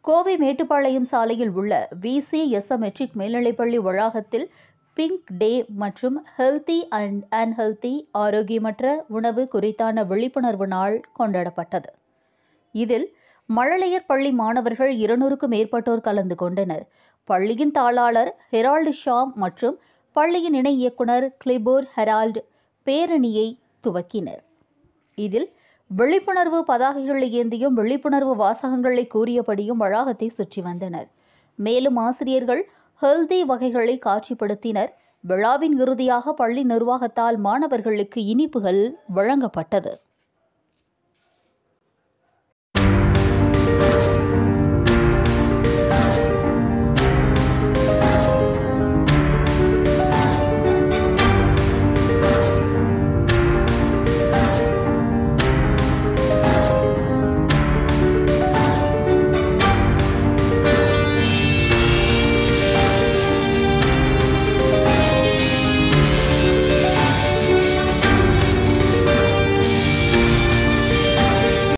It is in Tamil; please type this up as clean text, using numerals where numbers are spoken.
கோவை மேட்டுப்பாளையம் சாலையில் உள்ள VCSM மெட்ரிக் மேல்நிலைப்பள்ளி வளாகத்தில் பிங்க் டே மற்றும் ஹெல்தி அண்ட் அன்ஹெல்தி ஆரோக்கியமற்ற உணவு குறித்தான விழிப்புணர்வு நாள் கொண்டாடப்பட்டது. இதில் மழலையர் பள்ளி மாணவர்கள் 200க்கும் மேற்பட்டோர் கலந்து கொண்டனர். பள்ளியின் தாளாளர் ஹெரால்டு ஷாம் மற்றும் பள்ளியின் இணை இயக்குனர் கிளிபோர் ஹெரால்டு பேரணியை துவக்கினர். இதில் விழிப்புணர்வு பதாகைகளை ஏந்தியும் விழிப்புணர்வு வாசகங்களை கூறியபடியும் வளாகத்தை சுற்றி வந்தனர். மேலும் ஆசிரியர்கள் ஹெல்தி வகைகளை காட்சிப்படுத்தினர். விழாவின் இறுதியாக பள்ளி நிர்வாகத்தால் மாணவர்களுக்கு இனிப்புகள் வழங்கப்பட்டது.